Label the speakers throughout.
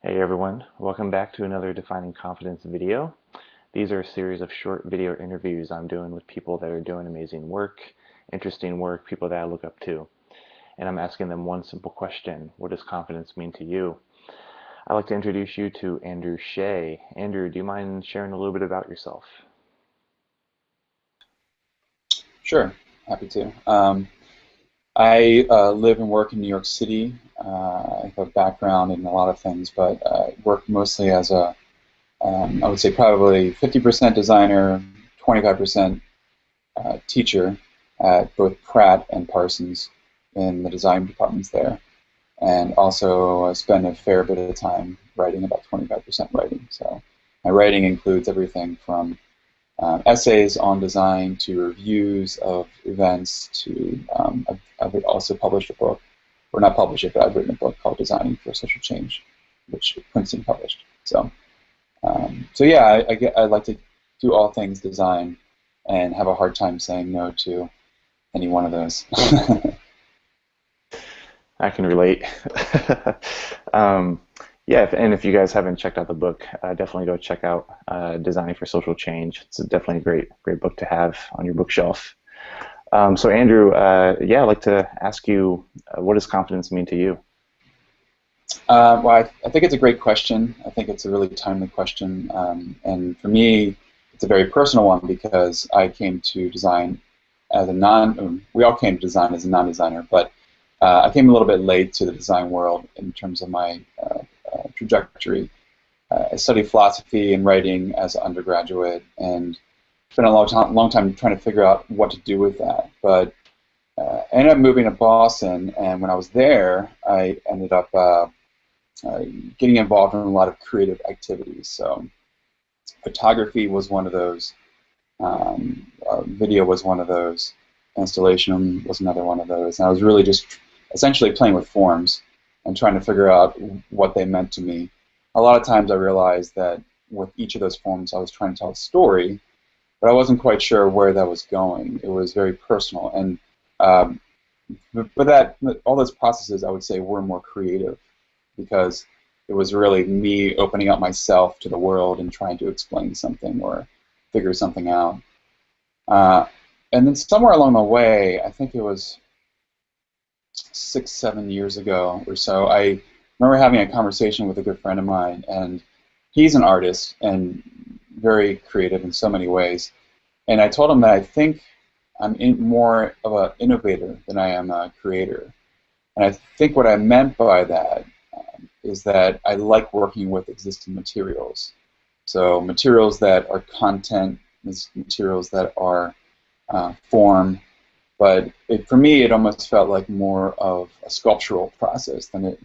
Speaker 1: Hey everyone, welcome back to another Defining Confidence video. These are a series of short video interviews I'm doing with people that are doing amazing work, interesting work, people that I look up to. And I'm asking them one simple question: what does confidence mean to you? I'd like to introduce you to Andrew Shea. Andrew, do you mind sharing a little bit about yourself?
Speaker 2: Sure, happy to. I live and work in New York City. I have a background in a lot of things, but work mostly as I would say probably 50% designer, 25% teacher at both Pratt and Parsons in the design departments there. And also spend a fair bit of time writing, about 25% writing. So my writing includes everything from essays on design to reviews of events to I've also published a book, or not published it, but I've written a book called Designing for Social Change, which Princeton published. So yeah, I like to do all things design and have a hard time saying no to any one of those.
Speaker 1: I can relate. um, yeah, and if you guys haven't checked out the book, definitely go check out Designing for Social Change. It's definitely a great book to have on your bookshelf. So Andrew, yeah, I'd like to ask you, what does confidence mean to you?
Speaker 2: Well, I think it's a great question. I think it's a really timely question. And for me, it's a very personal one because I came to design as a we all came to design as a non-designer, but I came a little bit late to the design world in terms of my trajectory. I studied philosophy and writing as an undergraduate and spent a long time trying to figure out what to do with that. But I ended up moving to Boston, and when I was there, I ended up getting involved in a lot of creative activities. So photography was one of those, video was one of those, installation was another one of those. And I was really just essentially playing with forms and trying to figure out what they meant to me. A lot of times I realized that with each of those forms I was trying to tell a story, but I wasn't quite sure where that was going. It was very personal, and um, but that all those processes I would say were more creative because it was really me opening up myself to the world and trying to explain something or figure something out. Uh, and then somewhere along the way, I think it was 6, 7 years ago or so, I remember having a conversation with a good friend of mine, and he's an artist and very creative in so many ways. And I told him that I think more of an innovator than I am a creator. And I think what I meant by that is that I like working with existing materials. So materials that are content, materials that are form, but for me it almost felt like more of a sculptural process than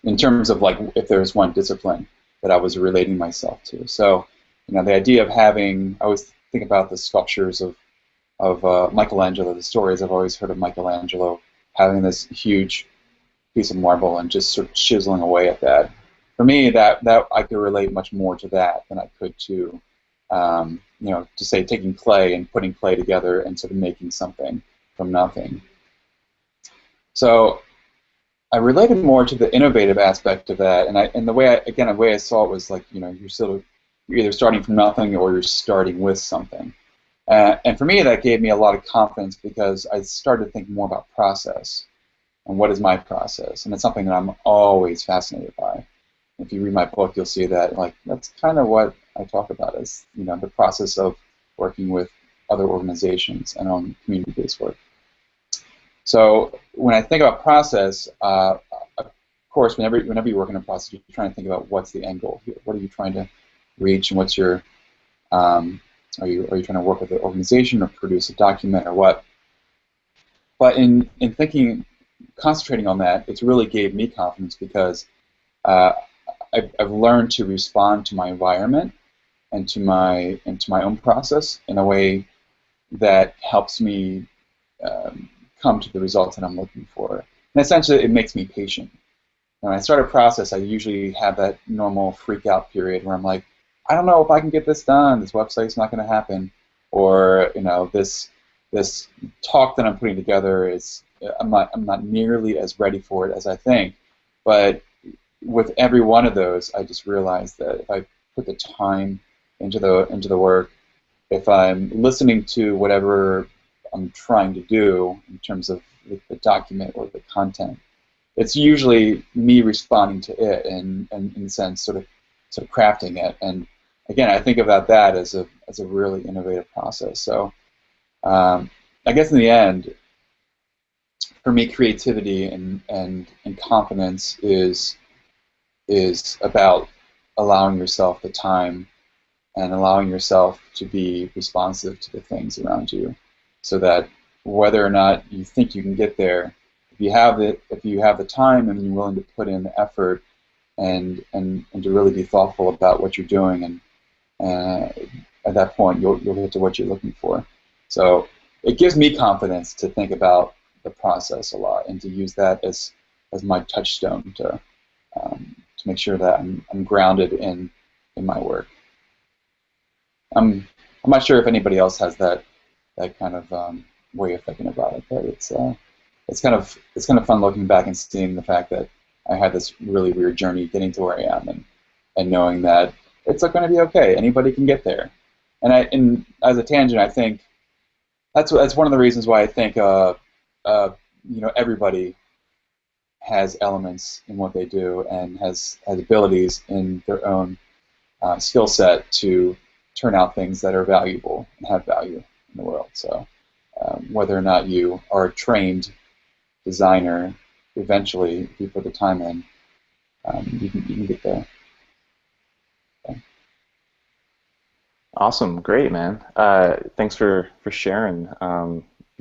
Speaker 2: in terms of like if there's one discipline that I was relating myself to. So the idea of having, I always think about the sculptures of Michelangelo, the stories I've always heard of Michelangelo having this huge piece of marble and just sort of chiseling away at that. For me, that I could relate much more to that than I could to, to say taking clay and putting clay together and sort of making something from nothing. So I related more to the innovative aspect of that, and the way I saw it was like you're either starting from nothing or you're starting with something. And for me, that gave me a lot of confidence because I started to think more about process and what is my process, and it's something that I'm always fascinated by. If you read my book, you'll see that like that's kind of what I talk about is the process of working with other organizations and on community-based work. So when I think about process, of course, whenever you work in a process, you're trying to think about what's the end goal here. What are you trying to reach, and what's your are you trying to work with an organization or produce a document or what? But in thinking, concentrating on that, it's really gave me confidence because uh, I've learned to respond to my environment and to my own process in a way that helps me come to the results that I'm looking for. And essentially, it makes me patient. When I start a process, I usually have that normal freak out period where I'm like, I don't know if I can get this done. This website's not going to happen, or this talk that I'm putting together is I'm not nearly as ready for it as I think. But with every one of those, I just realized that if I put the time into the work, if I'm listening to whatever I'm trying to do in terms of the document or the content, it's usually me responding to it and in a sense sort of crafting it. And again, I think about that as a really innovative process. So I guess in the end, for me, creativity and confidence is about allowing yourself the time and allowing yourself to be responsive to the things around you, so that whether or not you think you can get there, if you have the time and you're willing to put in the effort and to really be thoughtful about what you're doing, and at that point you'll get to what you're looking for. So it gives me confidence to think about the process a lot and to use that as my touchstone to make sure that I'm grounded in my work. I'm not sure if anybody else has that kind of way of thinking about it, but it's kind of fun looking back and seeing the fact that I had this really weird journey getting to where I am, and knowing that it's going to be okay. Anybody can get there. And as a tangent, I think that's one of the reasons why I think everybody has elements in what they do and has abilities in their own skill set to turn out things that are valuable and have value in the world. So whether or not you are a trained designer, eventually, if you put the time in, you can get there. Okay.
Speaker 1: Awesome, great, man. Thanks for sharing.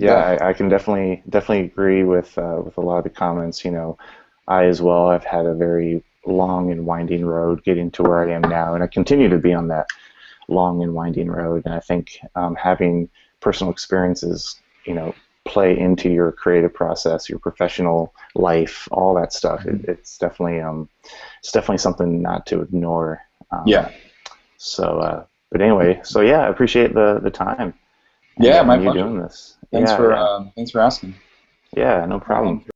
Speaker 2: Yeah.
Speaker 1: Yeah, I can definitely agree with a lot of the comments. You know, I as well have had a very long and winding road getting to where I am now, and I continue to be on that long and winding road. And I think having personal experiences, you know, play into your creative process, your professional life, all that stuff. It's definitely something not to ignore.
Speaker 2: Yeah.
Speaker 1: So, but anyway, so yeah, I appreciate the time
Speaker 2: Yeah, my
Speaker 1: and you
Speaker 2: pleasure.
Speaker 1: doing this.
Speaker 2: Thanks
Speaker 1: Yeah,
Speaker 2: for
Speaker 1: yeah,
Speaker 2: thanks for asking.
Speaker 1: yeah, no
Speaker 2: Um,
Speaker 1: problem.